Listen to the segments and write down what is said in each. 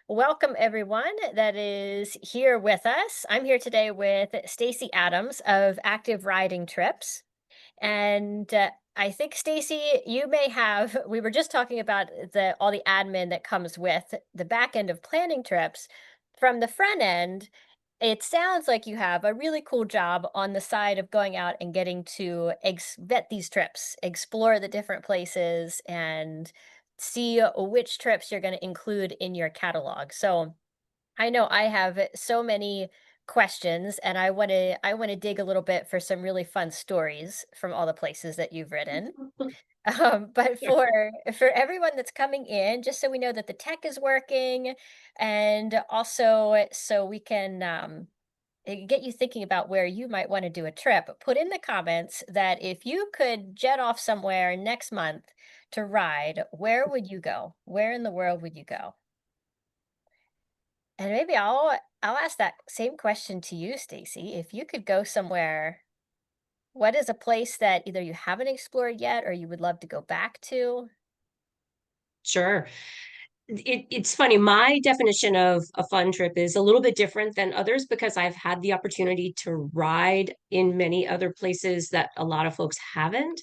Welcome everyone that is here with us. I'm here today with Stacy Adams of Active Riding Trips. And I think Stacy, you may have we were just talking about the all the admin that comes with the back end of planning trips. From the front end, it sounds like you have a really cool job on the side of going out and getting to vet these trips, explore the different places, and see which trips you're going to include in your catalog. So I know I have so many questions, and I want to dig a little bit for some really fun stories from all the places that you've ridden. But for everyone that's coming in, just so we know that the tech is working, and also so we can get you thinking about where you might want to do a trip, put in the comments that if you could jet off somewhere next month to ride, where would you go? Where in the world would you go? And maybe I'll ask that same question to you, Stacy. If you could go somewhere, what is a place that either you haven't explored yet or you would love to go back to? Sure. It's funny. My definition of a fun trip is a little bit different than others because I've had the opportunity to ride in many other places that a lot of folks haven't.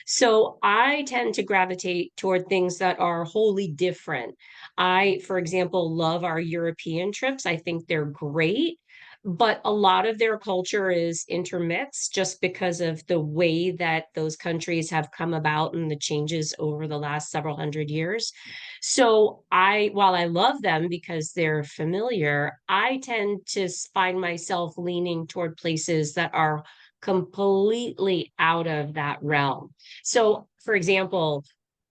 So I tend to gravitate toward things that are wholly different. I, for example, love our European trips. I think they're great. But a lot of their culture is intermixed just because of the way that those countries have come about and the changes over the last several hundred years. So while I love them because they're familiar, I tend to find myself leaning toward places that are completely out of that realm. So, for example,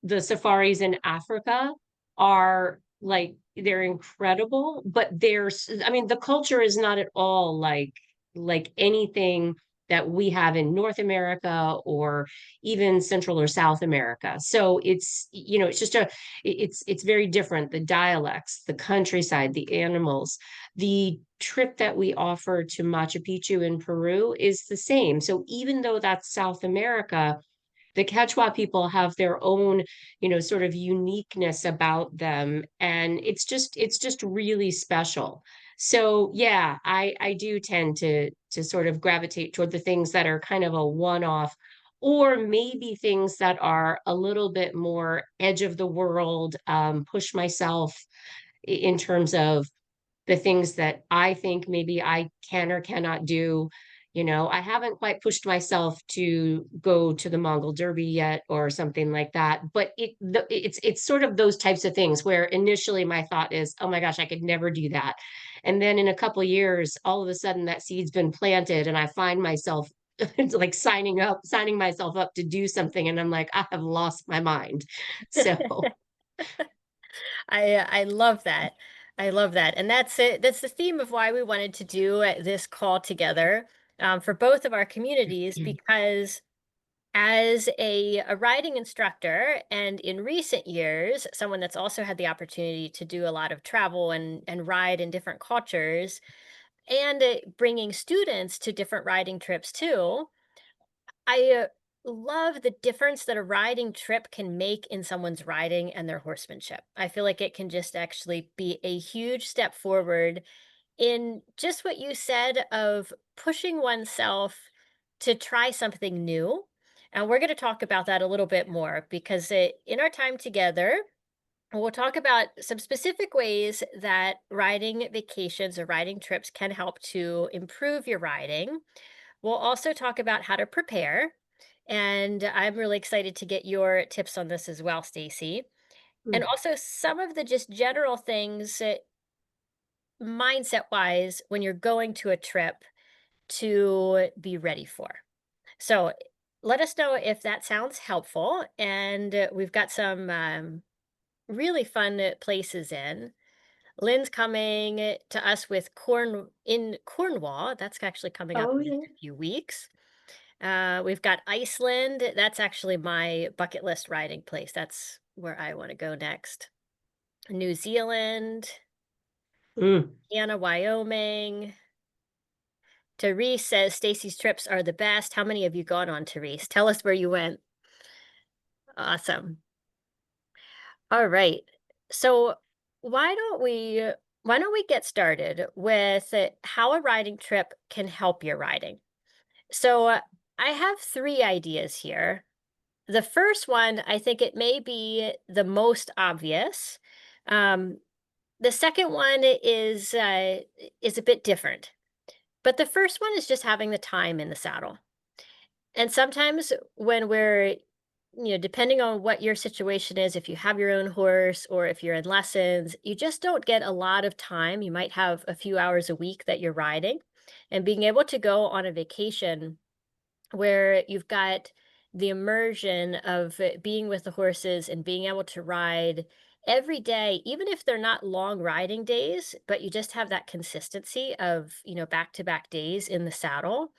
the safaris in Africa are like they're incredible, but I mean, the culture is not at all like anything that we have in North America or even Central or South America. So it's just it's very different. The dialects, the countryside, the animals, the trip that we offer to Machu Picchu in Peru is the same. So even though that's South America, the Quechua people have their own, sort of uniqueness about them, and it's just really special. So yeah, I do tend to sort of gravitate toward the things that are kind of a one-off, or maybe things that are a little bit more edge of the world, push myself in terms of the things that I think maybe I can or cannot do. I haven't quite pushed myself to go to the Mongol Derby yet or something like that. But it's sort of those types of things where initially my thought is, oh my gosh, I could never do that. And then in a couple of years, all of a sudden that seed's been planted and I find myself like signing myself up to do something. And I'm like, I have lost my mind. So I love that. I love that. And that's it. That's the theme of why we wanted to do this call together for both of our communities, because as a riding instructor, and in recent years, someone that's also had the opportunity to do a lot of travel and ride in different cultures, and bringing students to different riding trips too, I love the difference that a riding trip can make in someone's riding and their horsemanship. I feel like it can just actually be a huge step forward in just what you said of pushing oneself to try something new. And we're going to talk about that a little bit more because in our time together, we'll talk about some specific ways that riding vacations or riding trips can help to improve your riding. We'll also talk about how to prepare. And I'm really excited to get your tips on this as well, Stacy. And also some of the just general things mindset wise when you're going to a trip to be ready for. So let us know if that sounds helpful. And we've got some really fun places in. Lynn's coming to us with Cornwall. That's actually coming up oh in yeah. just a few weeks. We've got Iceland. That's actually my bucket list riding place. That's where I want to go next. New Zealand, Mm. Anna, Wyoming. Therese says Stacy's trips are the best. How many have you gone on, Therese? Tell us where you went. Awesome. All right. So why don't we get started with how a riding trip can help your riding? So I have three ideas here. The first one, I think it may be the most obvious. Um, the second one is a bit different, but the first one is just having the time in the saddle. And sometimes when depending on what your situation is, if you have your own horse or if you're in lessons, you just don't get a lot of time. You might have a few hours a week that you're riding, and being able to go on a vacation where you've got the immersion of being with the horses and being able to ride every day, even if they're not long riding days, but you just have that consistency of, back to back days in the saddle,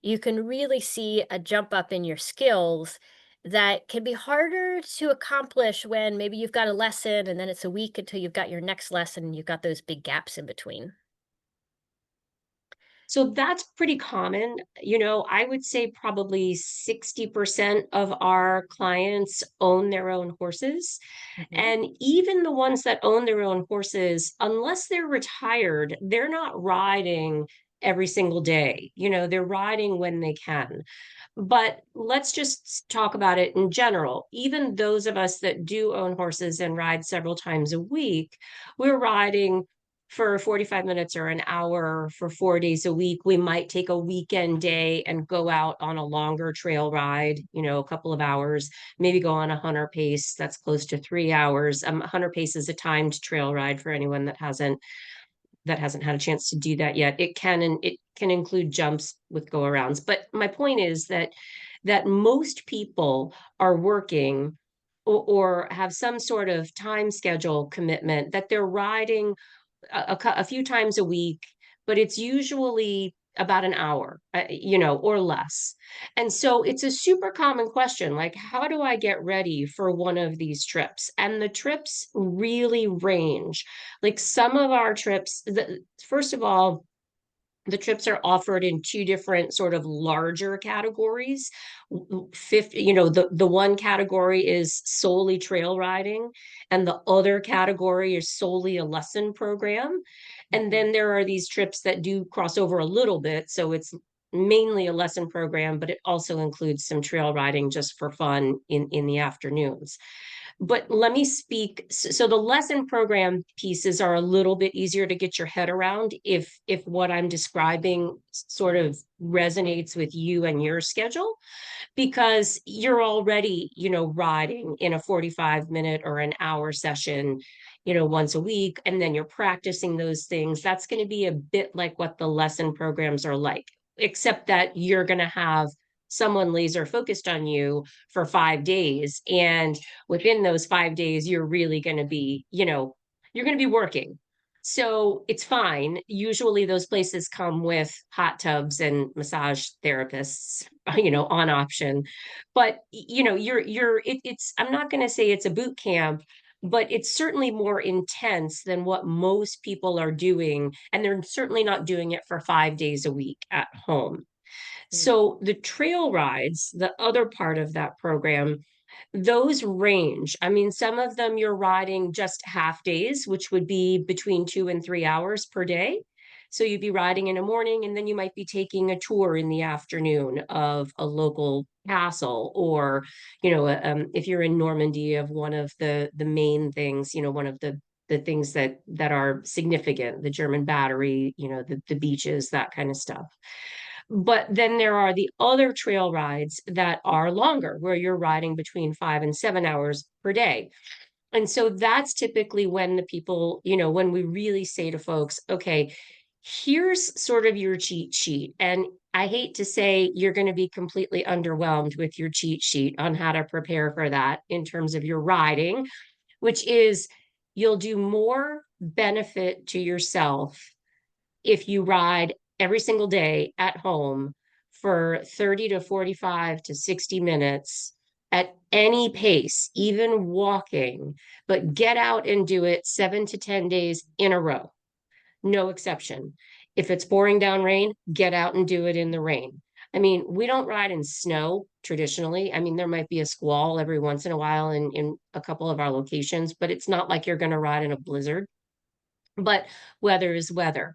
you can really see a jump up in your skills that can be harder to accomplish when maybe you've got a lesson and then it's a week until you've got your next lesson and you've got those big gaps in between. So that's pretty common. I would say probably 60% of our clients own their own horses. Mhm. And even the ones that own their own horses, unless they're retired, they're not riding every single day. They're riding when they can. But let's just talk about it in general. Even those of us that do own horses and ride several times a week, we're riding for 45 minutes or an hour for 4 days a week. We might take a weekend day and go out on a longer trail ride, a couple of hours, maybe go on a hunter pace that's close to 3 hours. Hunter pace is a timed trail ride for anyone that hasn't had a chance to do that yet. It can include jumps with go arounds. But my point is that most people are working or have some sort of time schedule commitment that they're riding a few times a week, but it's usually about an hour, or less. And so it's a super common question, like, how do I get ready for one of these trips? And the trips really range. Like some of our trips, first of all, the trips are offered in two different sort of larger categories. 50, the one category is solely trail riding, and the other category is solely a lesson program. And Mhm. then there are these trips that do cross over a little bit. So it's mainly a lesson program, but it also includes some trail riding just for fun in the afternoons. But let me speak. So the lesson program pieces are a little bit easier to get your head around if what I'm describing sort of resonates with you and your schedule, because you're already, riding in a 45-minute or an hour session, once a week, and then you're practicing those things. That's going to be a bit like what the lesson programs are like, except that you're going to have someone laser focused on you for 5 days. And within those 5 days, you're really going to be, you're going to be working. So it's fine. Usually those places come with hot tubs and massage therapists, on option. But I'm not going to say it's a boot camp, but it's certainly more intense than what most people are doing. And they're certainly not doing it for 5 days a week at home. Mm. So the trail rides, the other part of that program, those range. I mean, some of them you're riding just half days, which would be between 2 and 3 hours per day. So you'd be riding in the morning, and then you might be taking a tour in the afternoon of a local castle, or, if you're in Normandy, of one of the main things, one of the things that are significant, the German battery, the beaches, that kind of stuff. But then there are the other trail rides that are longer, where you're riding between 5 and 7 hours per day. And so that's typically when the people, when we really say to folks, okay, here's sort of your cheat sheet. And I hate to say you're going to be completely underwhelmed with your cheat sheet on how to prepare for that in terms of your riding, which is you'll do more benefit to yourself if you ride every single day at home for 30 to 45 to 60 minutes at any pace, even walking, but get out and do it 7 to 10 days in a row, no exception. If it's pouring down rain, get out and do it in the rain. I mean, we don't ride in snow traditionally. I mean, there might be a squall every once in a while in a couple of our locations, but it's not like you're going to ride in a blizzard. but weather is weather.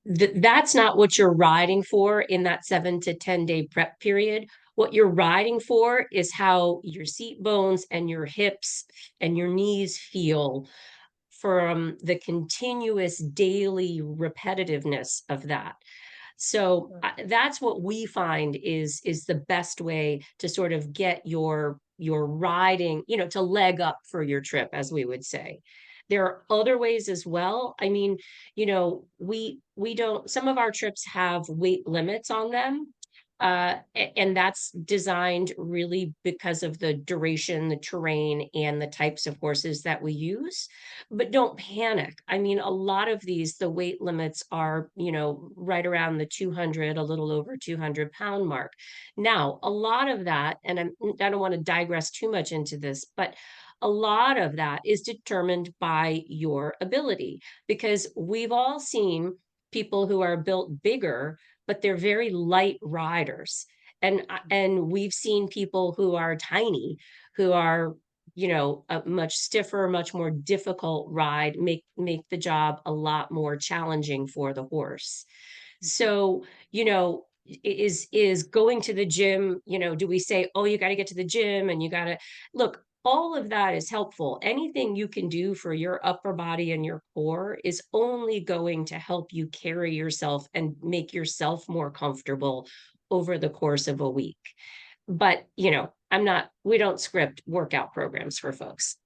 That's not what you're riding for in that 7 to 10 day prep period. What you're riding for is how your seat bones and your hips and your knees feel from the continuous daily repetitiveness of that. So that's what we find is the best way to sort of get your riding, to leg up for your trip, as we would say. There are other ways as well. I mean, we don't, some of our trips have weight limits on them. And that's designed really because of the duration, the terrain, and the types of horses that we use. But don't panic. I mean, a lot of these, the weight limits are, right around the 200, a little over 200 pound mark. Now, a lot of that, and I don't want to digress too much into this, but a lot of that is determined by your ability, because we've all seen people who are built bigger, but they're very light riders. And we've seen people who are tiny, who are, a much stiffer, much more difficult ride, make the job a lot more challenging for the horse. So, is going to the gym, do we say, oh, you got to get to the gym and you got to look, all of that is helpful. Anything you can do for your upper body and your core is only going to help you carry yourself and make yourself more comfortable over the course of a week. But, we don't script workout programs for folks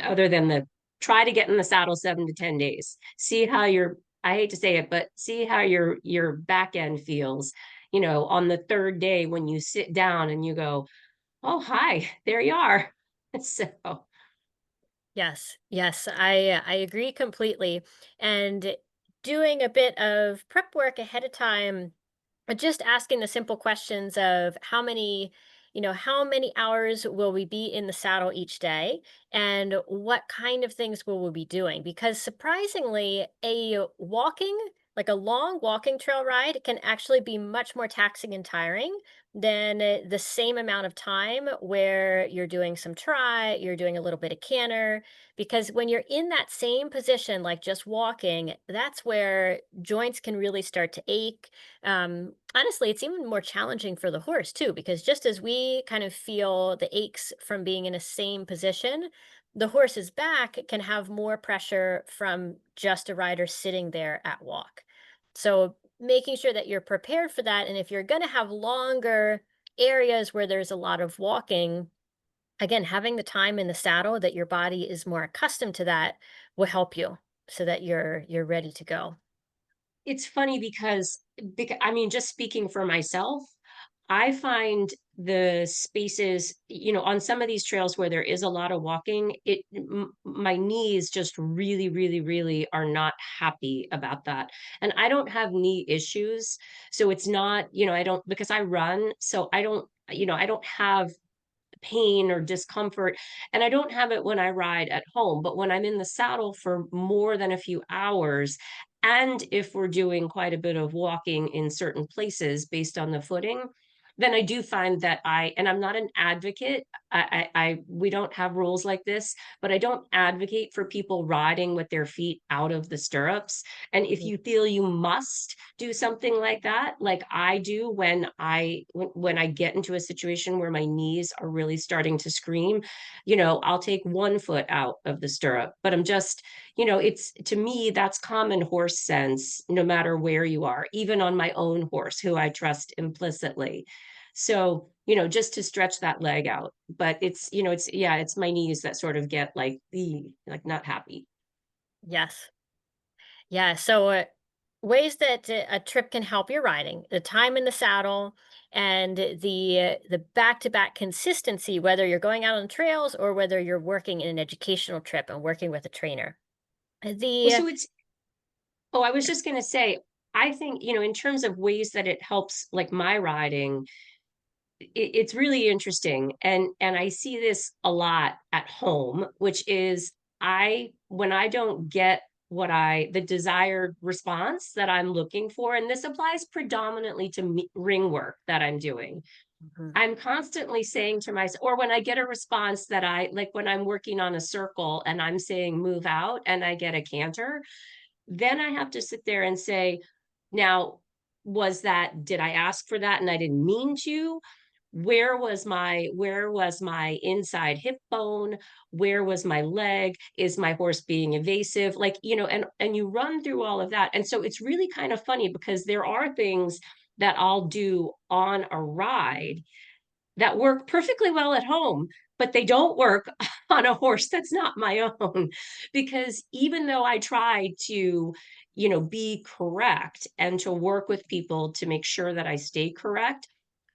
other than the try to get in the saddle 7 to 10 days. See how your, I hate to say it, but see how your back end feels, on the third day when you sit down and you go, oh, hi, there you are. So Yes, yes, I agree completely. And doing a bit of prep work ahead of time, just asking the simple questions of how many hours will we be in the saddle each day, and what kind of things will we be doing? Because surprisingly, like a long walking trail ride, can actually be much more taxing and tiring than the same amount of time where you're doing some trot, you're doing a little bit of canter. Because when you're in that same position, like just walking, that's where joints can really start to ache. Honestly, it's even more challenging for the horse too, because just as we kind of feel the aches from being in a same position, the horse's back can have more pressure from just a rider sitting there at walk. So making sure that you're prepared for that. And if you're going to have longer areas where there's a lot of walking, again, having the time in the saddle that your body is more accustomed to that will help you so that you're ready to go. it's funny because I mean, just speaking for myself, I find the spaces, on some of these trails where there is a lot of walking, my knees just really, really, really are not happy about that. And I don't have knee issues. So it's not, I don't, because I run, so I don't have pain or discomfort. And I don't have it when I ride at home, but when I'm in the saddle for more than a few hours, and if we're doing quite a bit of walking in certain places based on the footing, then I do find that and I'm not an advocate. We don't have rules like this, but I don't advocate for people riding with their feet out of the stirrups. And if Mhm. you feel you must do something like that, like I do when I get into a situation where my knees are really starting to scream, I'll take one foot out of the stirrup, but I'm just, it's to me that's common horse sense no matter where you are, even on my own horse who I trust implicitly. So, just to stretch that leg out, but it's my knees that sort of get like not happy. Yes. Yeah. So, ways that a trip can help your riding: the time in the saddle, and the back to back consistency, whether you're going out on trails or whether you're working in an educational trip and working with a trainer. Well, The so it's Oh, I was just going to say, I think, in terms of ways that it helps like my riding, it's really interesting. And I see this a lot at home, which is when I don't get the desired response that I'm looking for, and this applies predominantly to ring work that I'm doing. Mhm. I'm constantly saying to myself, or when I get a response that I like when I'm working on a circle and I'm saying move out and I get a canter, then I have to sit there and say, now, did I ask for that and I didn't mean to? Where was my inside hip bone? Where was my leg? Is my horse being evasive? Like, and you run through all of that. And so it's really kind of funny because there are things that I'll do on a ride that work perfectly well at home, but they don't work on a horse that's not my own. Because even though I try to, be correct and to work with people to make sure that I stay correct,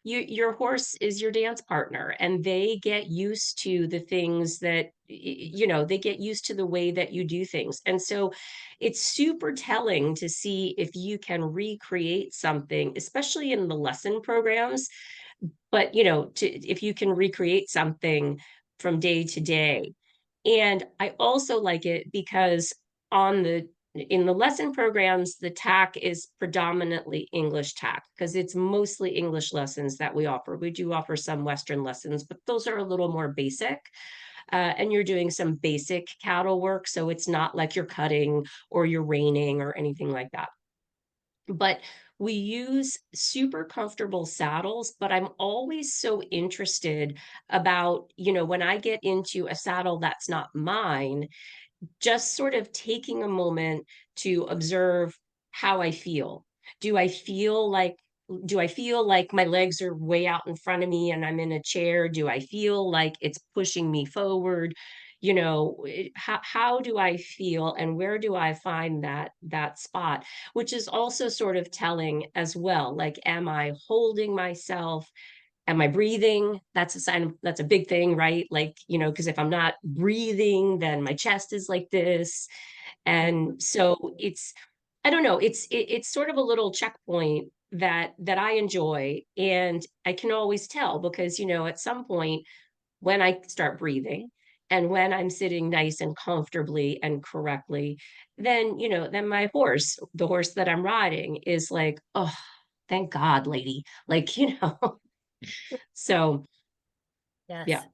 your horse is your dance partner and they get used to the things that, they get used to the way that you do things. And so it's super telling to see if you can recreate something, especially in the lesson programs, but if you can recreate something from day to day. And I also like it because on the in the lesson programs the tack is predominantly English tack because it's mostly English lessons that we offer. We do offer some Western lessons, but those are a little more basic. And you're doing some basic cattle work, so it's not like you're cutting or you're reining or anything like that. But we use super comfortable saddles, but I'm always so interested about, when I get into a saddle that's not mine, just sort of taking a moment to observe how I feel. Do I feel like do I feel like my legs are way out in front of me and I'm in a chair? Do I feel like it's pushing me forward? How do I feel and where do I find that spot, which is also sort of telling as well. Like, am I holding myself? Am I breathing? That's a sign of that's a big thing, right? Like, because if I'm not breathing, then my chest is like this. And so I don't know, it's sort of a little checkpoint that I enjoy. And I can always tell because, at some point when I start breathing and when I'm sitting nice and comfortably and correctly, then my horse, the horse that I'm riding, is like, oh, thank God, lady. Like, so yeah. Yes.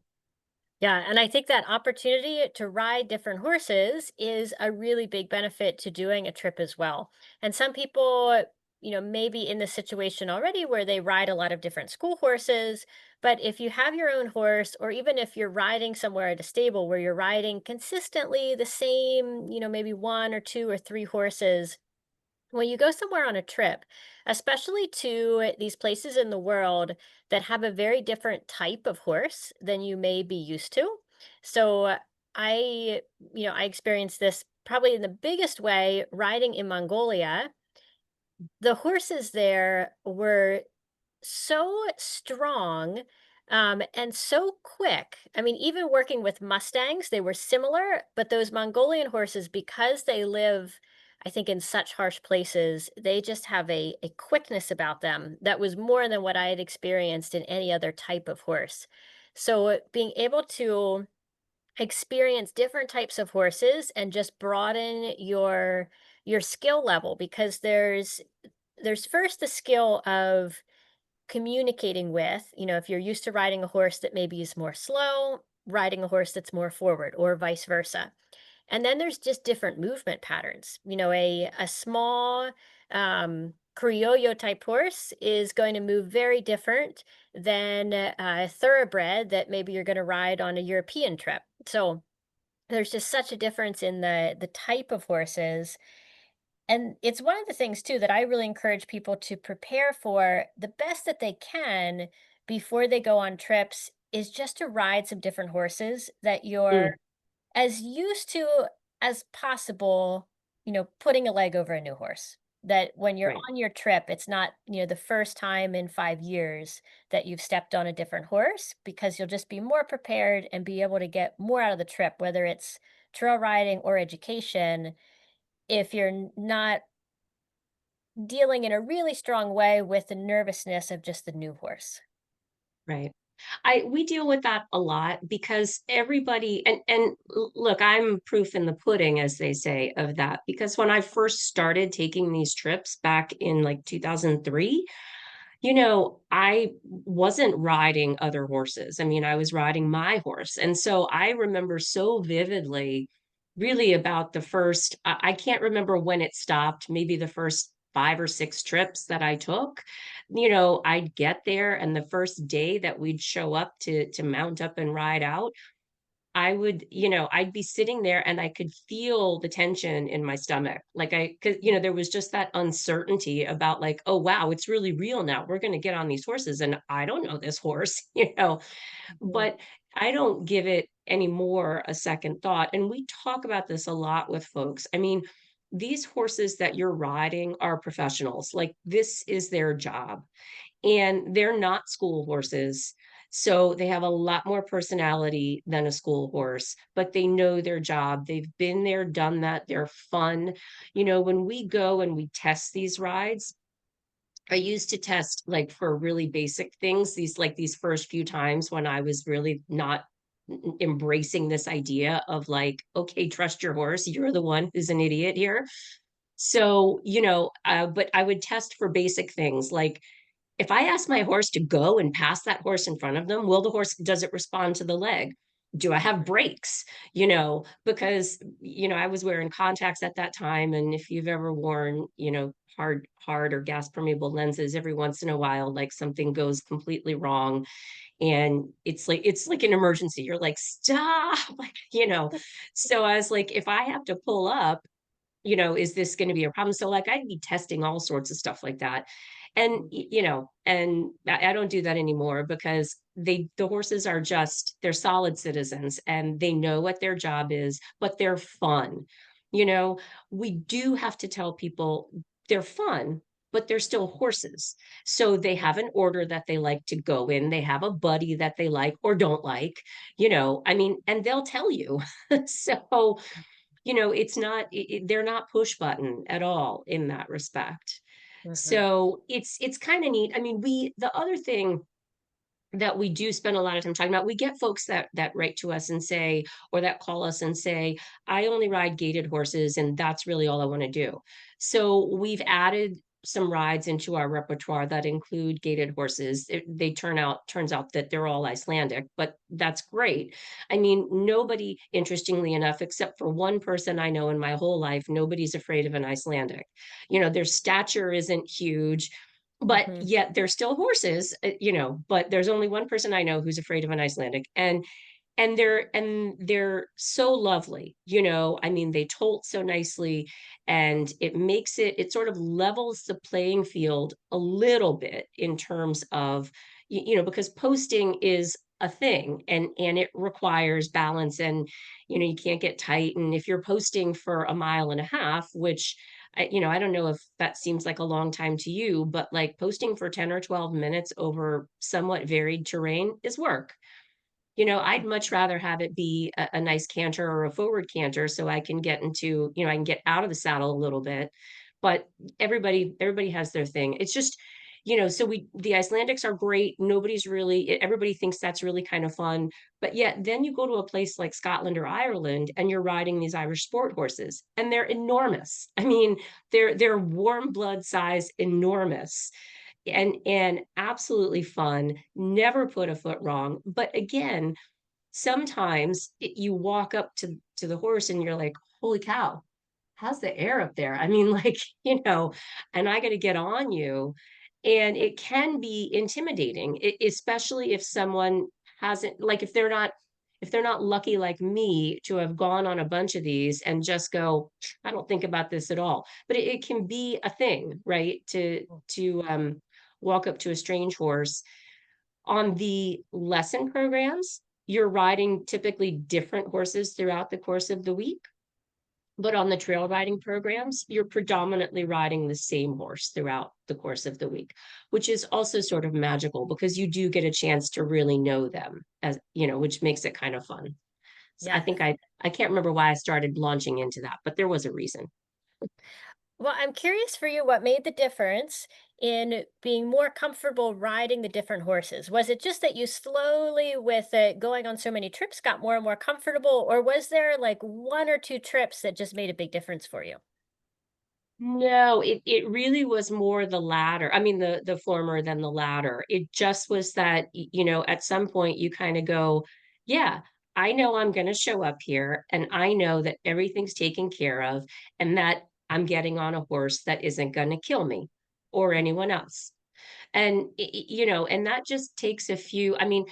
Yeah, and I think that opportunity to ride different horses is a really big benefit to doing a trip as well. And some people, maybe in this situation already where they ride a lot of different school horses, but if you have your own horse, or even if you're riding somewhere at a stable where you're riding consistently the same, maybe one or two or three horses, when you go somewhere on a trip, especially to these places in the world that have a very different type of horse than you may be used to. So I, I experienced this probably in the biggest way riding in Mongolia. The horses there were so strong, and so quick. I mean, even working with Mustangs, they were similar, but those Mongolian horses, because they live, I think, in such harsh places, they just have a quickness about them that was more than what I had experienced in any other type of horse. So being able to experience different types of horses and just broaden your skill level, because there's first the skill of communicating with, if you're used to riding a horse that maybe is more slow, riding a horse that's more forward, or vice versa. And then there's just different movement patterns. A small criollo type horse is going to move very different than a thoroughbred that maybe you're going to ride on a European trip. So there's just such a difference in the type of horses, and it's one of the things too that I really encourage people to prepare for the best that they can before they go on trips, is just to ride some different horses that you're Mm, as used to as possible, putting a leg over a new horse. That when you're right. on your trip, it's not, the first time in 5 years that you've stepped on a different horse, because you'll just be more prepared and be able to get more out of the trip, whether it's trail riding or education, if you're not dealing in a really strong way with the nervousness of just the new horse. Right. We deal with that a lot because everybody look, I'm proof in the pudding, as they say, of that. Because when I first started taking these trips back in like 2003, I wasn't riding other horses. I mean, I was riding my horse. And so I remember so vividly, really about the first, I can't remember when it stopped, maybe the first 5 or 6 trips that I took. I'd get there, and the first day that we'd show up to mount up and ride out, I'd be sitting there and I could feel the tension in my stomach. Like cause there was just that uncertainty about like, oh wow, it's really real now. We're going to get on these horses and I don't know this horse, Mhm. but I don't give it any more a second thought. And we talk about this a lot with folks. I mean, these horses that you're riding are professionals. Like this is their job, and they're not school horses. So they have a lot more personality than a school horse, but they know their job. They've been there, done that. They're fun. When we go and we test these rides, I used to test like for really basic things, these first few times when I was really not embracing this idea of like, okay, trust your horse. You're the one who's an idiot here. So, but I would test for basic things like, if I ask my horse to go and pass that horse in front of them, does it respond to the leg? Do I have brakes? Because, I was wearing contacts at that time. And if you've ever worn, hard or gas permeable lenses, every once in a while, like something goes completely wrong. And it's like an emergency. You're like, stop, like. So I was like, if I have to pull up, is this going to be a problem? So like I'd be testing all sorts of stuff like that. And I don't do that anymore because the horses are just they're solid citizens and they know what their job is, but they're fun. You know, we do have to tell people they're fun, but they're still horses. So they have an order that they like to go in. They have a buddy that they like or don't like, I mean, and they'll tell you. So it's not they're not push button at all in that respect. Mhm. So it's kind of neat. I mean, the other thing that we do spend a lot of time talking about, we get folks that write to us and say, or that call us and say, I only ride gaited horses and that's really all I want to do. So we've added some rides into our repertoire that include gaited horses. They turns out that they're all Icelandic, but that's great. I mean, nobody, interestingly enough, except for one person I know in my whole life, nobody's afraid of an Icelandic. Their stature isn't huge, but Mhm. yet they're still horses, but there's only one person I know who's afraid of an Icelandic, and they're so lovely. I mean, they tolt so nicely, and it sort of levels the playing field a little bit in terms of because posting is a thing, and it requires balance, and you can't get tight. And if you're posting for a mile and a half, which I don't know if that seems like a long time to you, but like posting for 10 or 12 minutes over somewhat varied terrain is work. I'd much rather have it be a nice canter or a forward canter so I can I can get out of the saddle a little bit. But everybody has their thing. It's just, so the Icelandics are great. Everybody thinks that's really kind of fun. But yet then you go to a place like Scotland or Ireland and you're riding these Irish sport horses and they're enormous. I mean, they're warm blood size enormous and absolutely fun, never put a foot wrong. But again, sometimes you walk up to the horse and you're like, holy cow, how's the air up there? I mean, like, and I got to get on you. And it can be intimidating, especially if someone hasn't, like, if they're not lucky like me to have gone on a bunch of these and just go, I don't think about this at all. But it can be a thing, right? To walk up to a strange horse. On the lesson programs, you're riding typically different horses throughout the course of the week. But on the trail riding programs, you're predominantly riding the same horse throughout the course of the week, which is also sort of magical because you do get a chance to really know them, which makes it kind of fun. So I Yeah. think I can't remember why I started launching into that, but there was a reason. Well, I'm curious for you what made the difference in being more comfortable riding the different horses. Was it just that you slowly, with it going on so many trips, got more and more comfortable, or was there like one or two trips that just made a big difference for you? No, it really was more the latter. I mean, the former than the latter. It just was that, at some point you kind of go, yeah, I know I'm going to show up here and I know that everything's taken care of and that I'm getting on a horse that isn't going to kill me or anyone else. And and that just takes a few. I mean,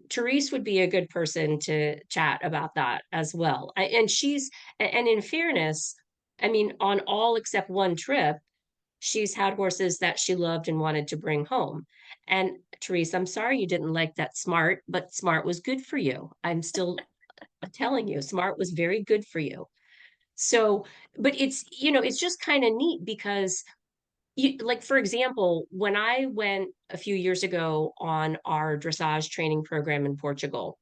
Therese would be a good person to chat about that as well. And and in fairness, I mean, on all except one trip, she's had horses that she loved and wanted to bring home. And Therese, I'm sorry you didn't like that Smart, but Smart was good for you. I'm still telling you, Smart was very good for you. So, but it's just kind of neat because like, for example, when I went a few years ago on our dressage training program in Portugal,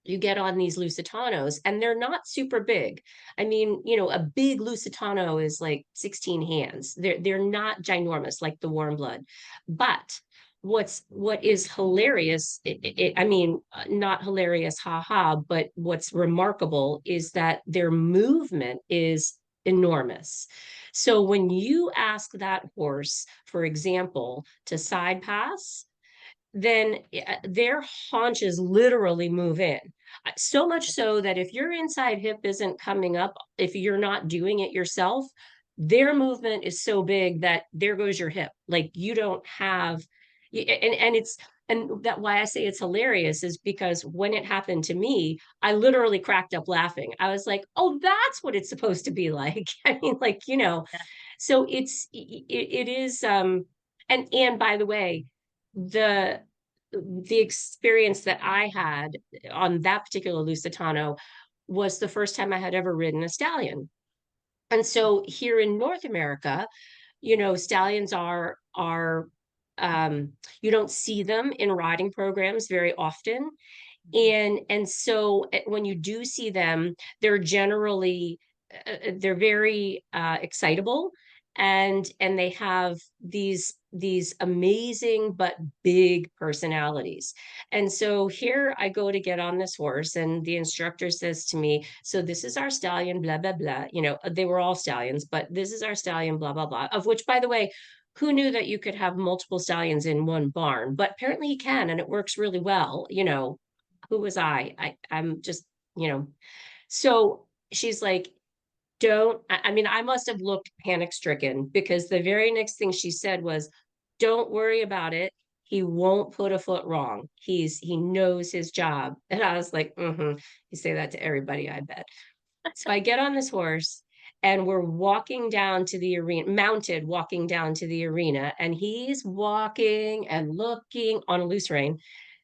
you get on these Lusitanos and they're not super big. I mean, a big Lusitano is like 16 hands. They're not ginormous like the warm blood. But what is hilarious, I mean, not hilarious, haha, but what's remarkable is that their movement is enormous. So when you ask that horse, for example, to side pass, then their haunches literally move in. So much so that if your inside hip isn't coming up, if you're not doing it yourself, their movement is so big that there goes your hip. Like you don't have, and that why I say it's hilarious is because when it happened to me, I literally cracked up laughing. I was like, "Oh, that's what it's supposed to be like." I mean, like, so it is and by the way, the the experience that I had on that particular Lusitano was the first time I had ever ridden a stallion. And so here in North America, stallions are you don't see them in riding programs very often. Mhm. And so when you do see them, they're generally they're very excitable, and they have these amazing but big personalities. And so here I go to get on this horse, and the instructor says to me, "So this is our stallion, blah blah blah." They were all stallions, but this is our stallion, blah blah blah. Of which, by the way, who knew that you could have multiple stallions in one barn? But apparently you can, and it works really well. Who was I'm just, you know. So she's like, don't, I mean, I must have looked panic stricken because the very next thing she said was, don't worry about it. He won't put a foot wrong. He knows his job. And I was like, mm-hmm. You say that to everybody, I bet. So I get on this horse and we're walking down to the arena, mounted, walking down to the arena, and he's walking and looking on a loose rein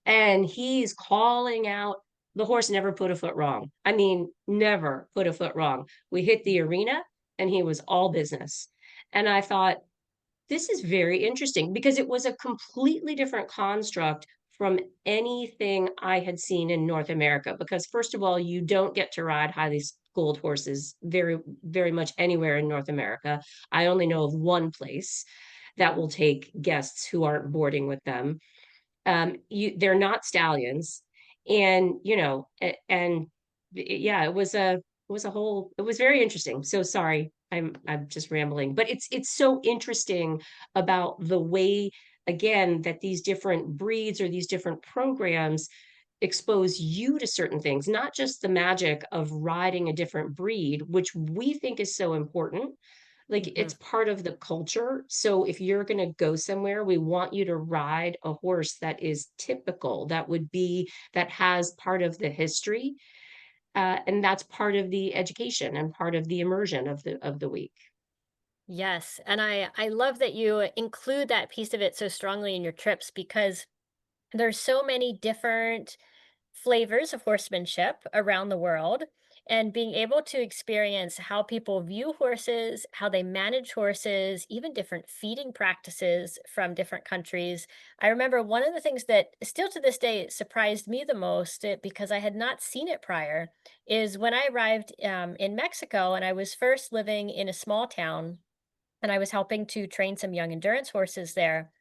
and he's calling out. The horse never put a foot wrong. I mean, never put a foot wrong. We hit the arena and he was all business. And I thought, this is very interesting because it was a completely different construct from anything I had seen in North America. Because, first of all, you don't get to ride highly schooled horses very, very much anywhere in North America. I only know of one place that will take guests who aren't boarding with them. They're not stallions, and and yeah, it was very interesting. So sorry, I'm just rambling, but it's so interesting about the way, again, that these different breeds or these different programs expose you to certain things, not just the magic of riding a different breed, which we think is so important. Like Mhm. it's part of the culture. So if you're going to go somewhere, we want you to ride a horse that is typical, that has part of the history, and that's part of the education and part of the immersion of the week. Yes, and I love that you include that piece of it so strongly in your trips because there's so many different flavors of horsemanship around the world, and being able to experience how people view horses, how they manage horses, even different feeding practices from different countries. I remember one of the things that still to this day surprised me the most, because I had not seen it prior, is when I arrived in Mexico and I was first living in a small town and I was helping to train some young endurance horses there.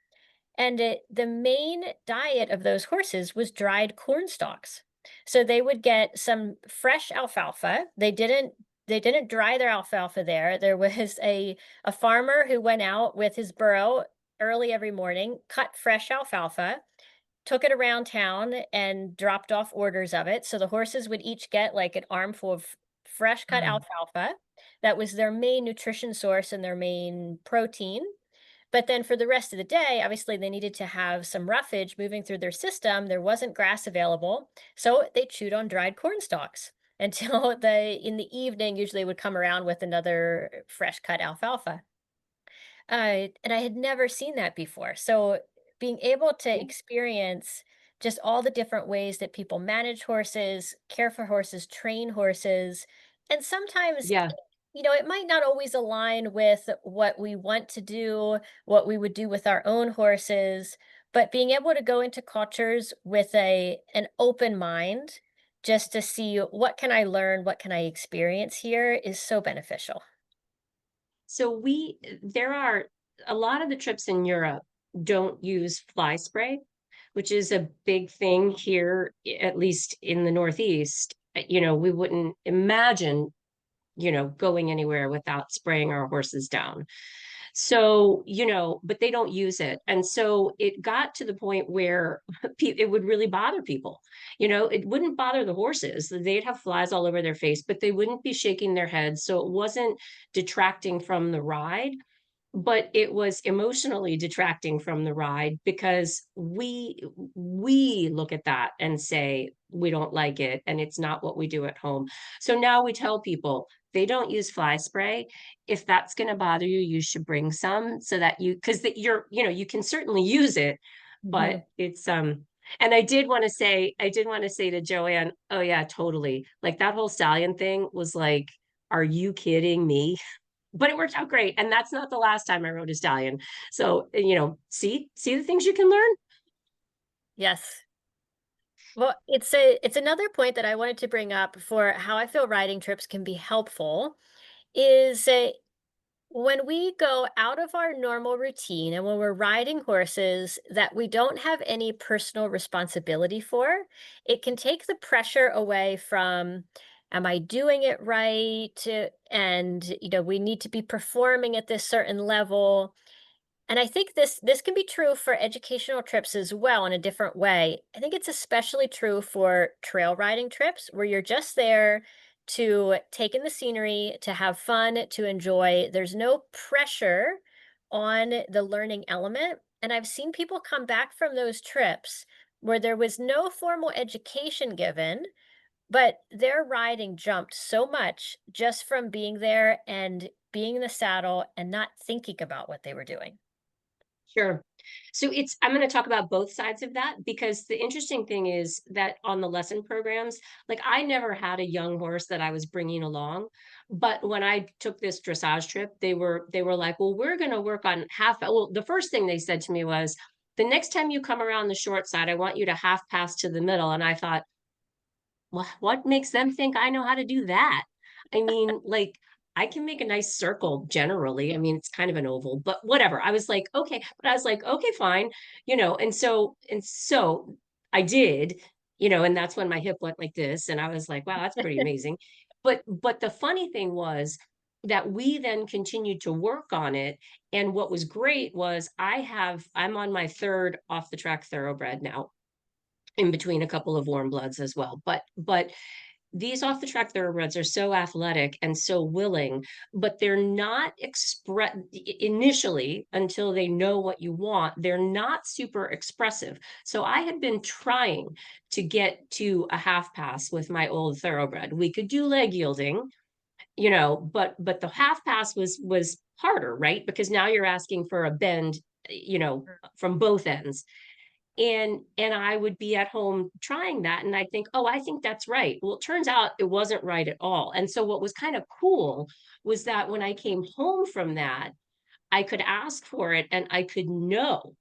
And the main diet of those horses was dried corn stalks. So they would get some fresh alfalfa. They didn't they didn't dry their alfalfa there. There was a farmer who went out with his burro early every morning, cut fresh alfalfa, took it around town and dropped off orders of it. So the horses would each get like an armful of fresh cut Wow. alfalfa. That was their main nutrition source and their main protein. But then for the rest of the day, obviously they needed to have some roughage moving through their system. There wasn't grass available, so they chewed on dried corn stalks until in the evening usually would come around with another fresh cut alfalfa. And I had never seen that before. So being able to Yeah. experience just all the different ways that people manage horses, care for horses, train horses, and sometimes, Yeah. it might not always align with what we want to do, what we would do with our own horses, but being able to go into cultures with an open mind just to see what can I learn, what can I experience here is so beneficial. So there are a lot of the trips in Europe don't use fly spray, which is a big thing here, at least in the Northeast. We wouldn't imagine, going anywhere without spraying our horses down. So, but they don't use it. And so it got to the point where it would really bother people. It wouldn't bother the horses. They'd have flies all over their face, but they wouldn't be shaking their heads. So it wasn't detracting from the ride, but it was emotionally detracting from the ride because we look at that and say we don't like it and it's not what we do at home. So now we tell people they don't use fly spray. If that's going to bother you, you should bring some so that because you can certainly use it, but Mhm. it's and I did want to say to Joanne, oh yeah, totally, like that whole Stallion thing was like, are you kidding me? But it worked out great. And that's not the last time I rode a Stallion. So, see the things you can learn. Yes. Well, it's another point that I wanted to bring up for how I feel riding trips can be helpful is when we go out of our normal routine and when we're riding horses that we don't have any personal responsibility for, it can take the pressure away from, am I doing it right? And, we need to be performing at this certain level. And I think this can be true for educational trips as well in a different way. I think it's especially true for trail riding trips where you're just there to take in the scenery, to have fun, to enjoy. There's no pressure on the learning element. And I've seen people come back from those trips where there was no formal education given, but their riding jumped so much just from being there and being in the saddle and not thinking about what they were doing. Sure. So I'm going to talk about both sides of that because the interesting thing is that on the lesson programs, like I never had a young horse that I was bringing along, but when I took this dressage trip, they were like, "Well, we're going to work on half." Well, the first thing they said to me was, "The next time you come around the short side, I want you to half pass to the middle." And I thought, what makes them think I know how to do that? I mean, like, I can make a nice circle generally. I mean, it's kind of an oval, but whatever. I was like, okay, but I was like, okay, fine, and so I did, and that's when my hip went like this, and I was like, wow, that's pretty amazing. But the funny thing was that we then continued to work on it. And what was great was I'm on my third off the track thoroughbred now, in between a couple of warm bloods as well. But these off the track thoroughbreds are so athletic and so willing, but they're not express initially until they know what you want. They're not super expressive. So I had been trying to get to a half pass with my old thoroughbred. We could do leg yielding, but the half pass was harder, right? Because now you're asking for a bend, from both ends, and I would be at home trying that and I think, "Oh, I think that's right." Well, it turns out it wasn't right at all. And so what was kind of cool was that when I came home from that, I could ask for it and I could know.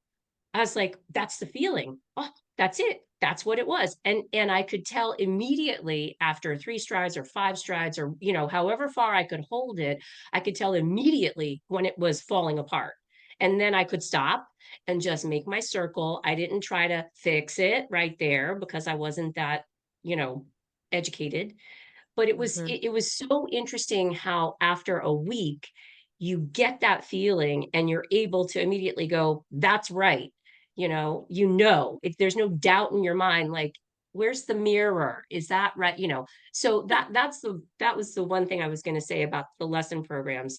I was like, "That's the feeling. Oh, that's it. That's what it was." And I could tell immediately after 3 strides or 5 strides or, however far I could hold it, I could tell immediately when it was falling apart. And then I could stop and just make my circle. I didn't try to fix it right there because I wasn't that, you know, educated. But Mhm. it was so interesting how after a week, you get that feeling and you're able to immediately go, "That's right." If there's no doubt in your mind, like, "Where's the mirror? Is that right?" So that was the one thing I was gonna say about the lesson programs.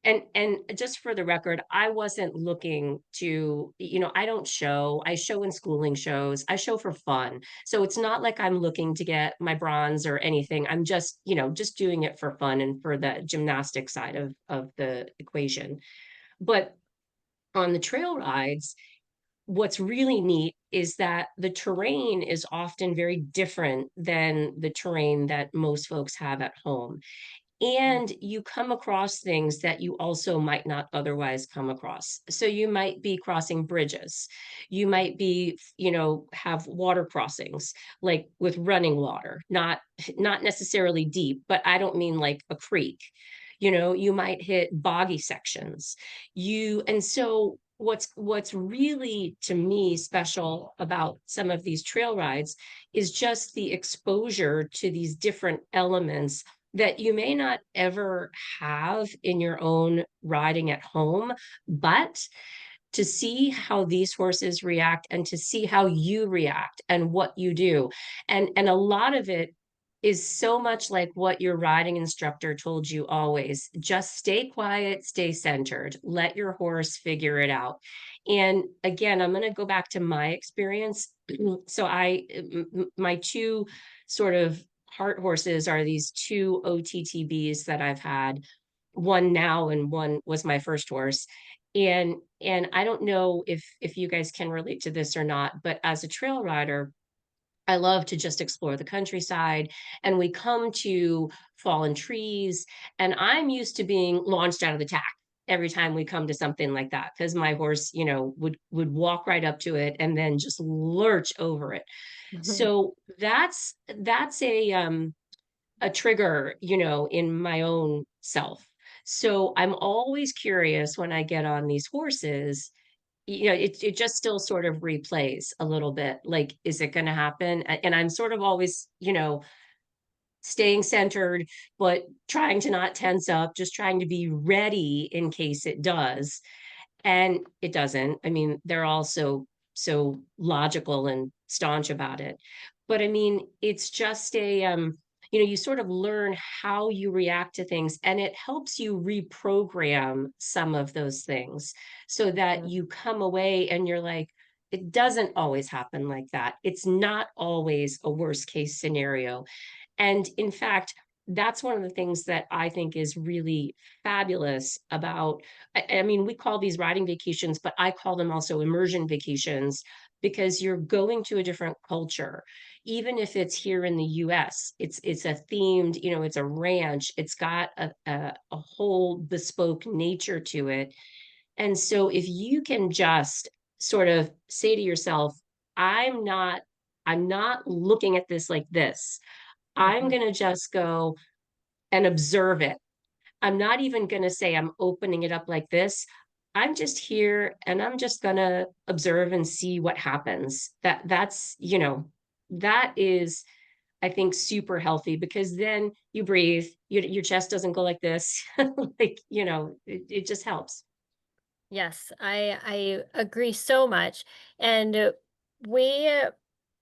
And just for the record, I wasn't looking to, I show in schooling shows. I show for fun. So it's not like I'm looking to get my bronze or anything. I'm just, just doing it for fun and for the gymnastic side of the equation. But on the trail rides, what's really neat is that the terrain is often very different than the terrain that most folks have at home. Mhm. And you come across things that you also might not otherwise come across. So you might be crossing bridges. You might be, have water crossings like with running water, not necessarily deep, but I don't mean like a creek. You might hit boggy sections. And so what's really to me special about some of these trail rides is just the exposure to these different elements that you may not ever have in your own riding at home, but to see how these horses react and to see how you react and what you do. And a lot of it is so much like what your riding instructor told you always. Just stay quiet, stay centered, let your horse figure it out. And again, I'm going to go back to my experience. So my two sort of heart horses are these two OTTBs that I've had, one now and one was my first horse. And I don't know if you guys can relate to this or not, but as a trail rider, I love to just explore the countryside, and we come to fallen trees, and I'm used to being launched out of the tack every time we come to something like that because my horse, would walk right up to it and then just lurch over it. Mhm. So that's a trigger, in my own self. So I'm always curious when I get on these horses, it just still sort of replays a little bit. Like, is it going to happen? And I'm sort of always, staying centered, but trying to not tense up, just trying to be ready in case it does. And it doesn't. I mean, they're all so logical and staunch about it. But I mean, it's just you sort of learn how you react to things, and it helps you reprogram some of those things so that Mhm. you come away and you're like, it doesn't always happen like that. It's not always a worst case scenario. And in fact, that's one of the things that I think is really fabulous about, I mean, we call these riding vacations, but I call them also immersion vacations because you're going to a different culture. Even if it's here in the US, it's a themed, it's a ranch, it's got a whole bespoke nature to it. And so if you can just sort of say to yourself, I'm not I'm not looking at this like this. I'm Mhm. going to just go and observe it. I'm not even going to say I'm opening it up like this. I'm just here and I'm just going to observe and see what happens. That is, I think, super healthy because then you breathe, your chest doesn't go like this. Like, it just helps. Yes, I agree so much. And we uh,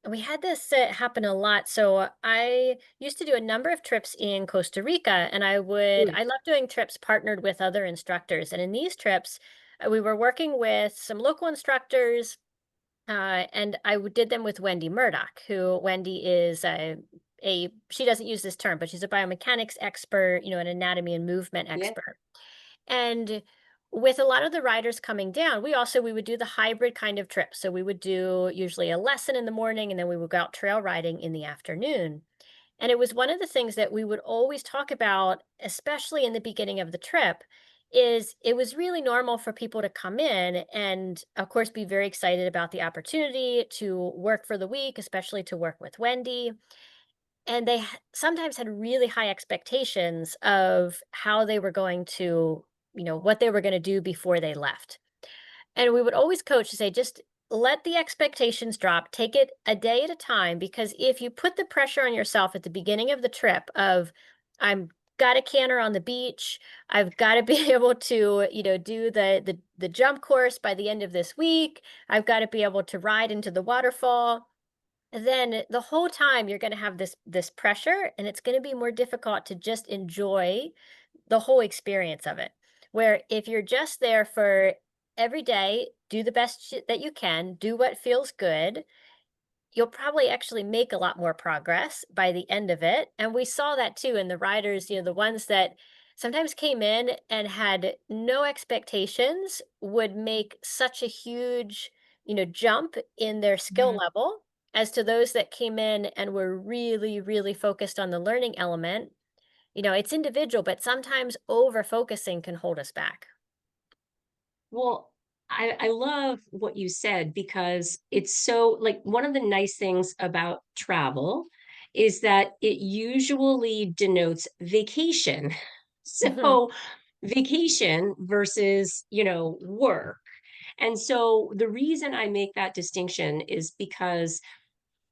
we had this happen a lot. So I used to do a number of trips in Costa Rica, and Mm, I love doing trips partnered with other instructors. And in these trips, we were working with some local instructors, and did them with Wendy Murdoch, who Wendy is a she doesn't use this term, but she's a biomechanics expert, an anatomy and movement yeah. expert. And with a lot of the riders coming down, we would do the hybrid kind of trip. So we would do usually a lesson in the morning and then we would go out trail riding in the afternoon. And it was one of the things that we would always talk about, especially in the beginning of the trip, is it was really normal for people to come in and of course be very excited about the opportunity to work for the week, especially to work with Wendy. And sometimes had really high expectations of how they were going to, what they were going to do before they left. And we would always coach to say, just let the expectations drop. Take it a day at a time, because if you put the pressure on yourself at the beginning of the trip of, I'm got a canter on the beach, I've got to be able to, do the jump course by the end of this week, I've got to be able to ride into the waterfall, then the whole time you're going to have this pressure, and it's going to be more difficult to just enjoy the whole experience of it. Where if you're just there for every day, do the best that you can, do what feels good, you'll probably actually make a lot more progress by the end of it. And we saw that too in the riders, the ones that sometimes came in and had no expectations would make such a huge, jump in their skill Mhm. level, as to those that came in and were really, really focused on the learning element. It's individual, but sometimes over focusing can hold us back. Well, I love what you said because it's so like one of the nice things about travel is that it usually denotes vacation. Mhm, So vacation versus, work. And so the reason I make that distinction is because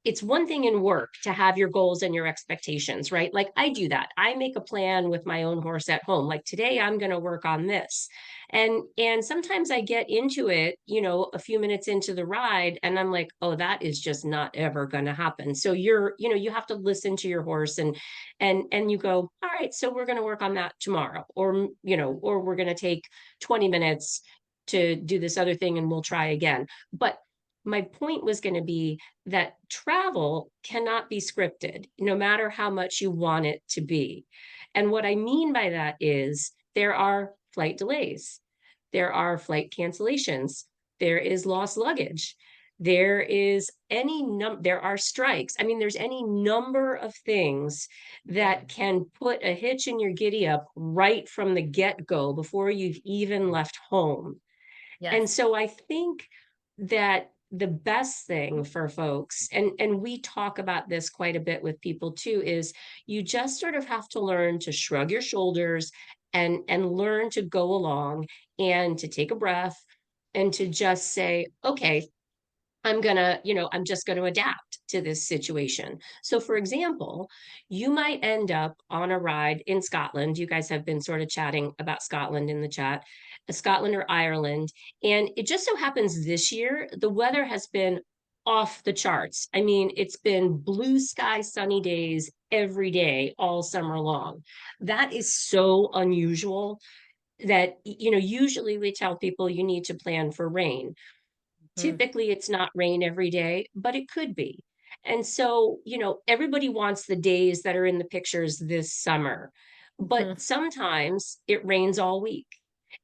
it's one thing in work to have your goals and your expectations, right? Like I do that. I make a plan with my own horse at home. Like today I'm going to work on this. And sometimes I get into it, a few minutes into the ride and I'm like, "Oh, that is just not ever going to happen." So you have to listen to your horse and you go, "All right, so we're going to work on that tomorrow." Or, or we're going to take 20 minutes to do this other thing and we'll try again. But my point was going to be that travel cannot be scripted, no matter how much you want it to be. And what I mean by that is there are flight delays, there are flight cancellations, there is lost luggage. There are strikes. I mean, there's any number of things yeah, that can put a hitch in your giddy up right from the get-go before you've even left home. And yes. so I think that the best thing for folks, and we talk about this quite a bit with people too, is you just sort of have to learn to shrug your shoulders and learn to go along and to take a breath and to just say, okay, I'm just going to adapt to this situation. So, for example, you might end up on a ride in Scotland. You guys have been sort of chatting about Scotland in the chat, Scotland or Ireland. And it just so happens this year, the weather has been off the charts. I mean, it's been blue sky, sunny days every day, all summer long. That is so unusual that, usually we tell people you need to plan for rain. Mhm, Typically, it's not rain every day, but it could be. And so, everybody wants the days that are in the pictures this summer, but mhm, sometimes it rains all week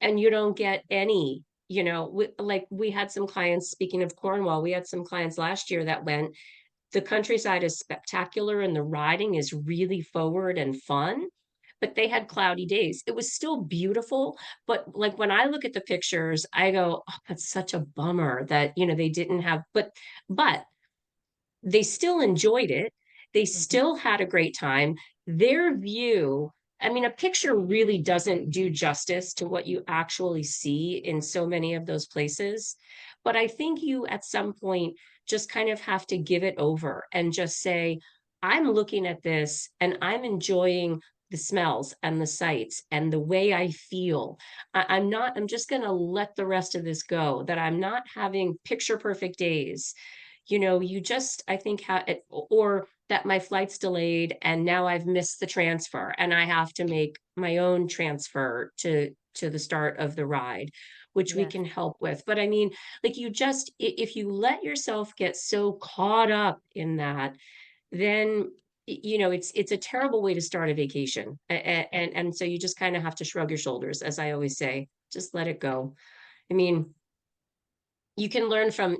and you don't get any. Like we had some clients, speaking of Cornwall, we had some clients last year that went, the countryside is spectacular and the riding is really forward and fun, but they had cloudy days. It was still beautiful, but like when I look at the pictures, I go, "Oh, that's such a bummer that, they didn't have," but they still enjoyed it. They mhm, still had a great time. Their view, I mean, a picture really doesn't do justice to what you actually see in so many of those places. But I think you at some point just kind of have to give it over and just say, I'm looking at this and I'm enjoying the smells and the sights and the way I feel. I'm just going to let the rest of this go, that I'm not having picture perfect days. You just, I think, or that my flight's delayed and now I've missed the transfer and I have to make my own transfer to the start of the ride, which we yes. can help with. But I mean, like if you let yourself get so caught up in that, then it's a terrible way to start a vacation. And so you just kind of have to shrug your shoulders, as I always say, just let it go. I mean, you can learn from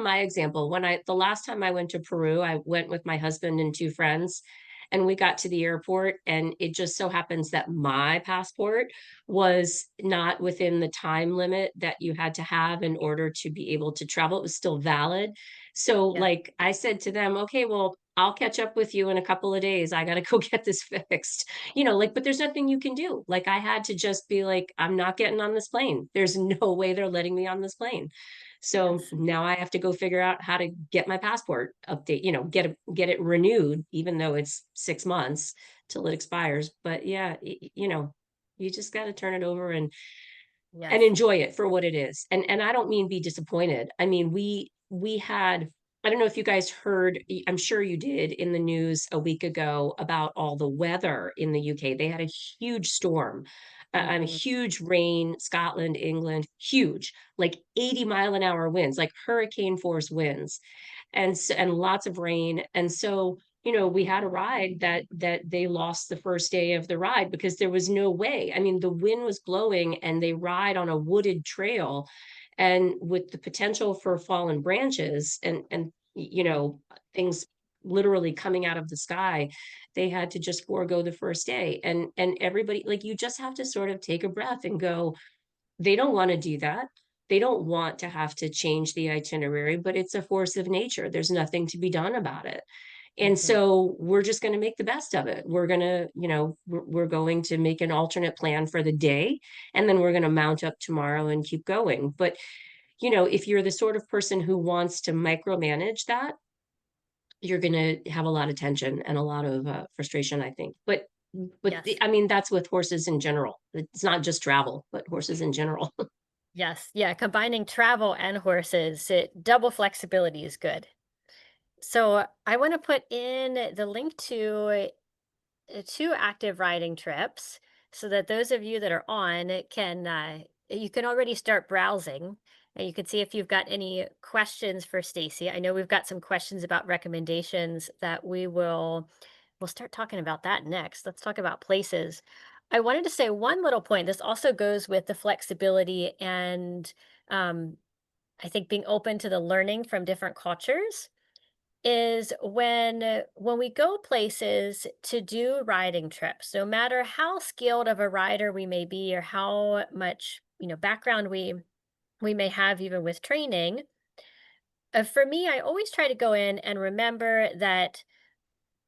my example. The last time I went to Peru, I went with my husband and two friends, and we got to the airport, and it just so happens that my passport was not within the time limit that you had to have in order to be able to travel. It was still valid. So Yeah. like I said to them, okay, well, I'll catch up with you in a couple of days. I got to go get this fixed. Like, but there's nothing you can do. Like, I had to just be like, I'm not getting on this plane. There's no way they're letting me on this plane. So Yes. now I have to go figure out how to get my passport update, get it renewed, even though it's 6 months till it expires. But yeah, you just got to turn it over and Yes. enjoy it for what it is. And I don't mean be disappointed. I mean, we had, I don't know if you guys heard, I'm sure you did, in the news a week ago about all the weather in the UK. They had a huge storm, Mhm. huge rain, Scotland, England, huge, like 80-mile-an-hour winds, like hurricane force winds, and lots of rain. And so, we had a ride that they lost the first day of the ride because there was no way. I mean, the wind was blowing and they ride on a wooded trail, and with the potential for fallen branches and things literally coming out of the sky, they had to just forego the first day. And everybody, like, you just have to sort of take a breath and go, they don't want to do that. They don't want to have to change the itinerary, but it's a force of nature. There's nothing to be done about it. And Mhm. so we're just going to make the best of it. We're going to, we're going to make an alternate plan for the day, and then we're going to mount up tomorrow and keep going. But, if you're the sort of person who wants to micromanage that, you're going to have a lot of tension and a lot of frustration, I think. Yes. I mean, that's with horses in general. It's not just travel, but horses in general. Yes. Yeah. Combining travel and horses, double flexibility is good. So I want to put in the link to two active riding trips so that those of you that are on can you can already start browsing and you can see if you've got any questions for Stacy. I know we've got some questions about recommendations that we'll start talking about that next. Let's talk about places. I wanted to say one little point. This also goes with the flexibility and um, I think being open to the learning from different cultures is when we go places to do riding trips, no matter how skilled of a rider we may be or how much background we may have even with training. For me, I always try to go in and remember that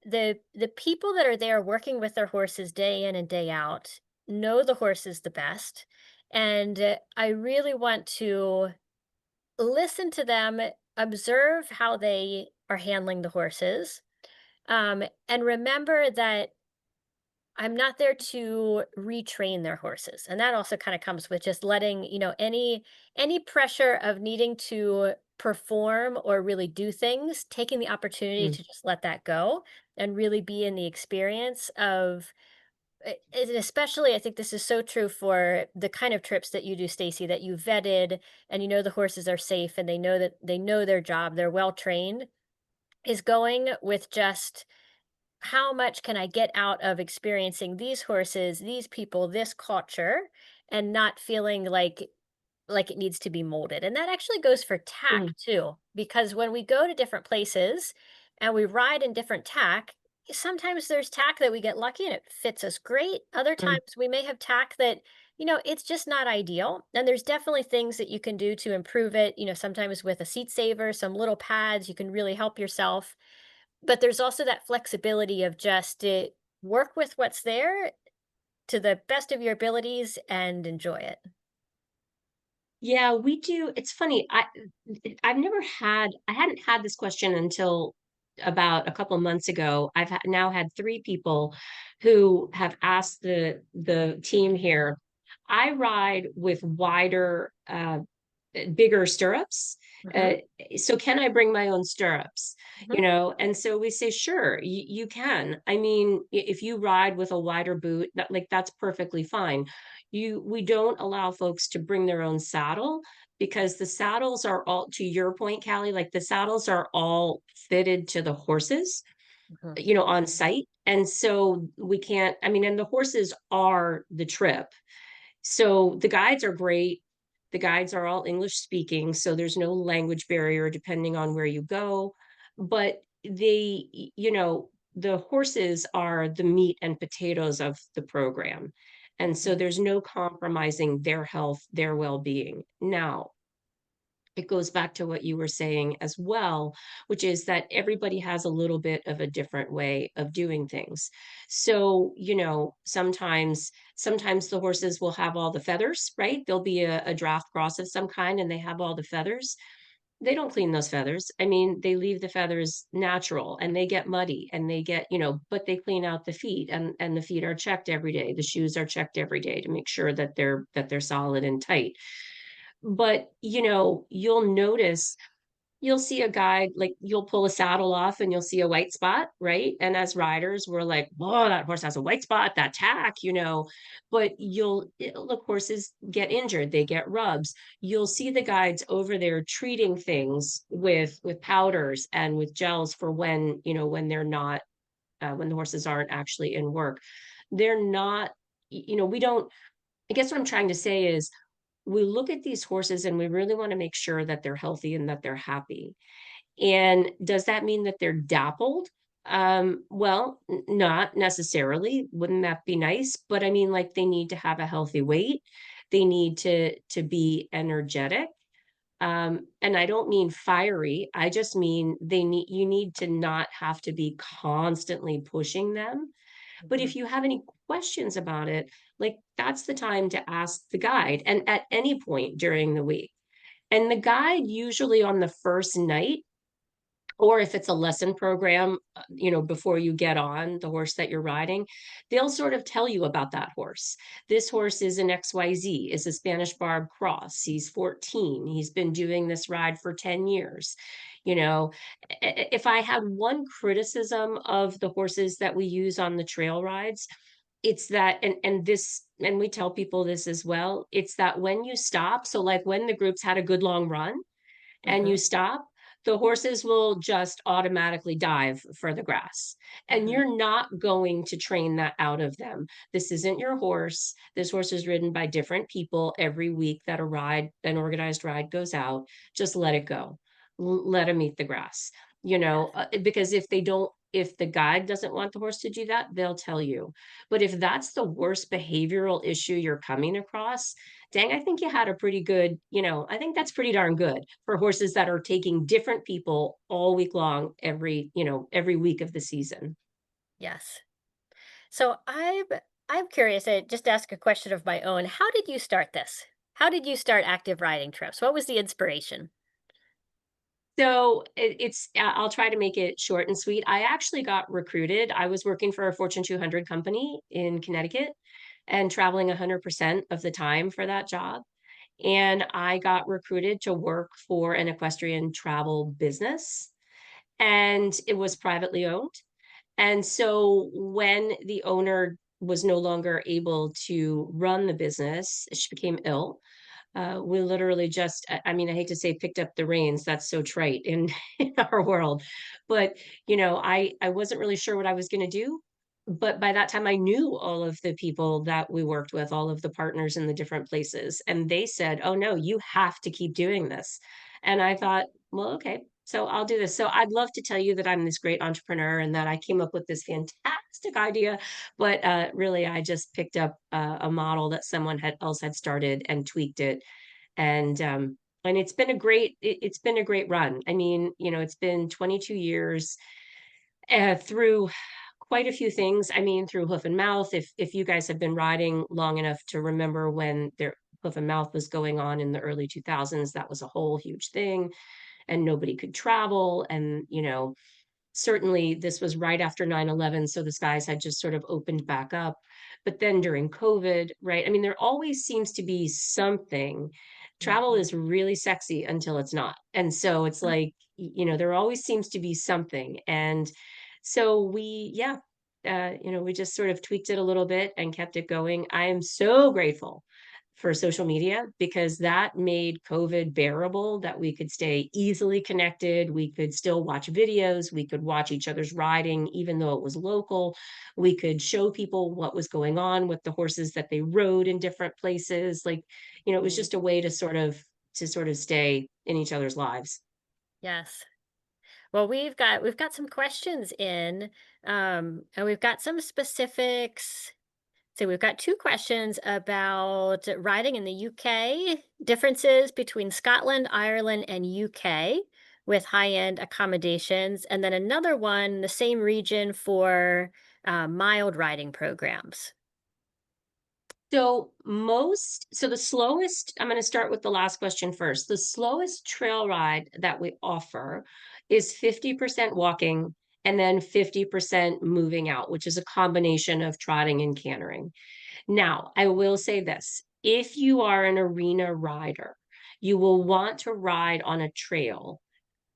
the people that are there working with their horses day in and day out know the horses the best, and I really want to listen to them, observe how they are handling the horses, and remember that I'm not there to retrain their horses. And that also kind of comes with just letting, any pressure of needing to perform or really do things, taking the opportunity Mm. to just let that go and really be in the experience of and especially I think this is so true for the kind of trips that you do, Stacy, that you vetted and you know the horses are safe and they know that they know their job, they're well trained, is going with just how much can I get out of experiencing these horses, these people, this culture, and not feeling like it needs to be molded. And that actually goes for tack Mm. too, because when we go to different places and we ride in different tack, sometimes there's tack that we get lucky and it fits us great. Other Mm. times we may have tack that, it's just not ideal. And there's definitely things that you can do to improve it. Sometimes with a seat saver, some little pads, you can really help yourself. But there's also that flexibility of just work with what's there to the best of your abilities and enjoy it. Yeah, we do. It's funny. I hadn't had this question until about a couple months ago. Now had three people who have asked the team here. I ride with wider, bigger stirrups. Uh, Hmm. so can I bring my own stirrups? Hmm. And so we say, sure, you can. I mean, if you ride with a wider boot, that's perfectly fine. We don't allow folks to bring their own saddle because the saddles are all, to your point, Callie, like the saddles are all fitted to the horses, Hmm. on site. And so we can't, I mean, and the horses are the trip. So the guides are great. The guides are all English speaking, so there's no language barrier depending on where you go. But the horses are the meat and potatoes of the program. And so Yes. there's no compromising their health, their well being. Now, it goes back to what you were saying as well, which is that everybody has a little bit of a different way of doing things. So, sometimes the horses will have all the feathers, right? There'll be a draft cross of some kind and they have all the feathers. They don't clean those feathers. I mean, they leave the feathers natural and they get muddy and they get, but they clean out the feet, and the feet are checked every day. The shoes are checked every day to make sure that they're solid and tight. But, you'll notice, you'll see a guide, like you'll pull a saddle off and you'll see a white spot, right? And as riders, we're like, whoa, that horse has a white spot, that tack. But look, horses get injured, they get rubs. You'll see the guides over there treating things with powders and with gels for when they're not, when the horses aren't actually in work. They're not, we don't, I guess what I'm trying to say is, we look at these horses and we really want to make sure that they're healthy and that they're happy. And does that mean that they're dappled? Well, not necessarily. Wouldn't that be nice? But I mean, like, they need to have a healthy weight. They need to be energetic. And I don't mean fiery. I just mean you need to not have to be constantly pushing them. But Mhm. if you have any questions about it, like, that's the time to ask the guide, and at any point during the week. And the guide, usually on the first night, or if it's a lesson program, before you get on the horse that you're riding, they'll sort of tell you about that horse. This horse is an XYZ, is a Spanish Barb Cross. He's 14. He's been doing this ride for 10 years. You know, if I had one criticism of the horses that we use on the trail rides, it's that, and we tell people this as well, it's that when you stop, so like when the groups had a good long run and you Mhm. stop, the horses will just automatically dive for the grass. And Mhm. you're not going to train that out of them. This isn't your horse. This horse is ridden by different people every week that an organized ride goes out. Just let it go. Let them eat the grass. Yes. Because if the guide doesn't want the horse to do that, they'll tell you. But if that's the worst behavioral issue you're coming across, dang, I think you had a pretty good, I think that's pretty darn good for horses that are taking different people all week long, every week of the season. Yes. So I'm curious, just to ask a question of my own. How did you start this? How did you start active riding trips? What was the inspiration? So I'll try to make it short and sweet. I actually got recruited. I was working for a Fortune 200 company in Connecticut and traveling 100% of the time for that job. And I got recruited to work for an equestrian travel business, and it was privately owned. And so when the owner was no longer able to run the business, she became ill. We literally just, I mean, I hate to say picked up the reins. That's so trite in, in our world. But, I wasn't really sure what I was going to do. But by that time, I knew all of the people that we worked with, all of the partners in the different places. And they said, oh, no, you have to keep doing this. And I thought, well, okay, so I'll do this. So I'd love to tell you that I'm this great entrepreneur and that I came up with this fantastic idea, but really, I just picked up a model that else had started and tweaked it, and it's been a great run. I mean, it's been 22 years, through quite a few things. I mean, through hoof and mouth. If you guys have been riding long enough to remember when their hoof and mouth was going on in the early 2000s, that was a whole huge thing, and nobody could travel. And certainly this was right after 9/11, so the skies had just sort of opened back up. But then during COVID, right? I mean, there always seems to be something. Travel Mhm. is really sexy until it's not. And so it's like, there always seems to be something. And so we just sort of tweaked it a little bit and kept it going. I am so grateful for social media because that made COVID bearable, that we could stay easily connected. We could still watch videos. We could watch each other's riding, even though it was local. We could show people what was going on with the horses that they rode in different places. Like, it was Mhm. just a way to sort of stay in each other's lives. Yes. Well, we've got some questions in, and we've got some specifics. So we've got two questions about riding in the UK, differences between Scotland, Ireland, and UK with high-end accommodations, and then another one, the same region for mild riding programs. So the slowest, I'm going to start with the last question first. The slowest trail ride that we offer is 50% walking and then 50% moving out, which is a combination of trotting and cantering. Now, I will say this, if you are an arena rider, you will want to ride on a trail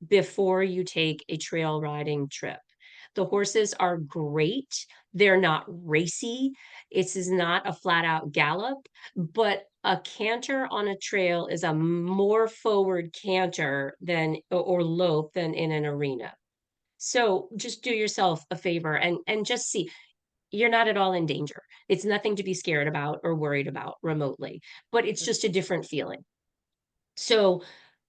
before you take a trail riding trip. The horses are great. They're not racy. This is not a flat out gallop, but a canter on a trail is a more forward canter than or lope than in an arena. So just do yourself a favor and just see you're not at all in danger. It's nothing to be scared about or worried about remotely, but it's just a different feeling. So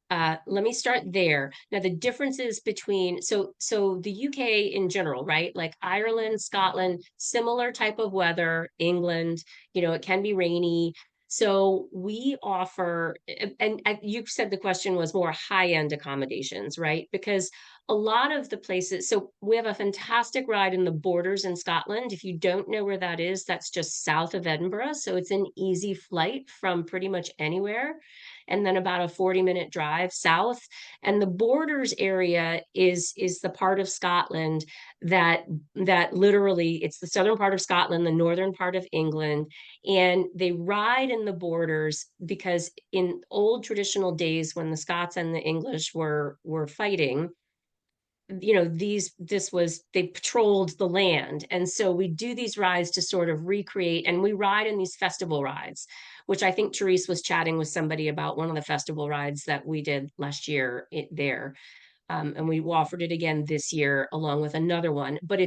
let me start there. Now, the differences between so the UK in general, right? Like Ireland, Scotland, similar type of weather. England, it can be rainy. So we offer, and you said the question was more high-end accommodations, right? Because a lot of the places, so we have a fantastic ride in the Borders in Scotland. If you don't know where that is, that's just south of Edinburgh. So it's an easy flight from pretty much anywhere and then about a 40-minute drive south. And the Borders area is the part of Scotland that literally it's the southern part of Scotland, the northern part of England, and they ride in the Borders because in old traditional days when the Scots and the English were fighting, they patrolled the land, and so we do these rides to sort of recreate, and we ride in these festival rides, which I think Therese was chatting with somebody about one of the festival rides that we did last year there. And we offered it again this year along with another one. But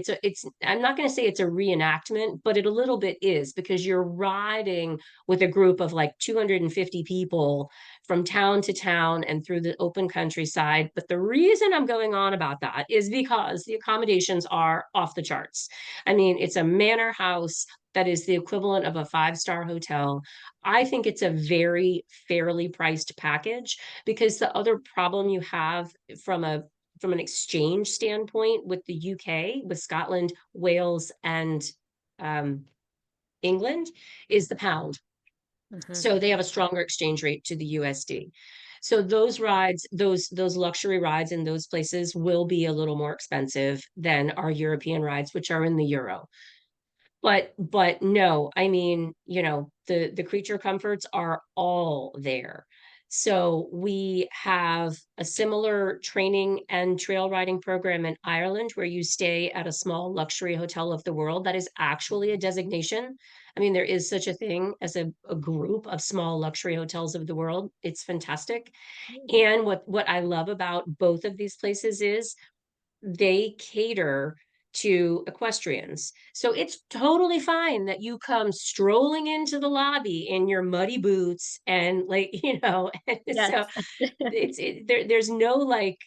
I'm not going to say it's a reenactment, but it a little bit is because you're riding with a group of like 250 people from town to town and through the open countryside. But the reason I'm going on about that is because the accommodations are off the charts. I mean, it's a manor house that is the equivalent of a five-star hotel. I think it's a very fairly priced package because the other problem you have from an exchange standpoint with the UK, with Scotland, Wales, and um, England is the pound. Mhm. So they have a stronger exchange rate to the USD. So those rides, those luxury rides in those places will be a little more expensive than our European rides, which are in the euro. But no, I mean, the creature comforts are all there. So we have a similar training and trail riding program in Ireland where you stay at a small luxury hotel of the world that is actually a designation. I mean, there is such a thing as a group of small luxury hotels of the world. It's fantastic. And what I love about both of these places is they cater to equestrians. So it's totally fine that you come strolling into the lobby in your muddy boots and like, so Yes. there's no like,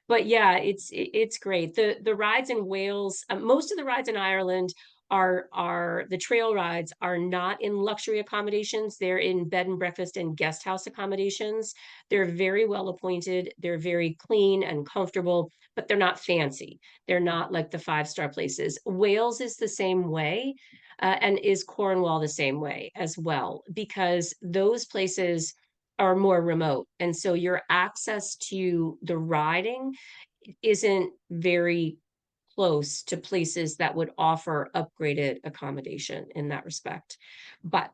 but yeah, it's great. The rides in Wales, most of the rides in Ireland are the trail rides are not in luxury accommodations. They're in bed and breakfast and guest house accommodations. They're very well appointed. They're very clean and comfortable, but they're not fancy. They're not like the five-star places. Wales is the same way, and is Cornwall the same way as well, because those places are more remote. And so your access to the riding isn't very close to places that would offer upgraded accommodation in that respect. But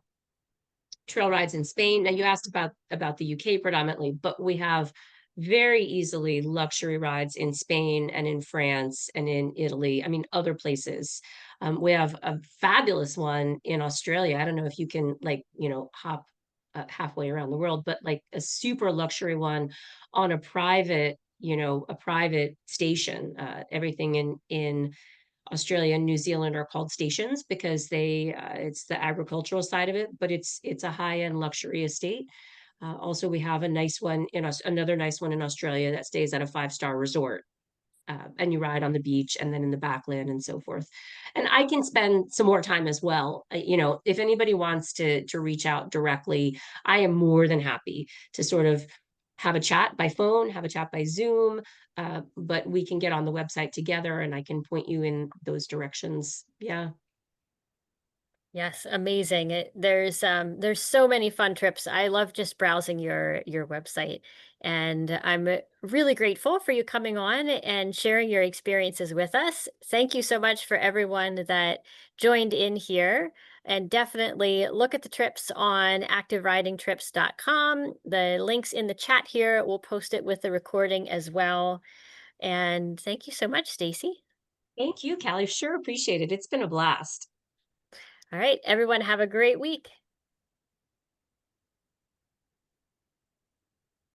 trail rides in Spain. Now you asked about the UK predominantly, but we have very easily luxury rides in Spain and in France and in Italy. I mean, other places. We have a fabulous one in Australia. I don't know if you can like, hop halfway around the world, but like a super luxury one on a private station. Everything in Australia and New Zealand are called stations because it's the agricultural side of it, but it's a high-end luxury estate. Also, we have a nice one another nice one in Australia that stays at a five-star resort. and you ride on the beach and then in the backland and so forth. And I can spend some more time as well. If anybody wants to reach out directly, I am more than happy to sort of have a chat by phone, have a chat by Zoom, but we can get on the website together and I can point you in those directions. Yeah. Yes, amazing. There's so many fun trips. I love just browsing your website, and I'm really grateful for you coming on and sharing your experiences with us. Thank you so much for everyone that joined in here, and definitely look at the trips on activeridingtrips.com. The links in the chat here, we'll post it with the recording as well. And thank you so much, Stacy. Thank you, Callie. Sure appreciate it. It's been a blast. All right, everyone have a great week.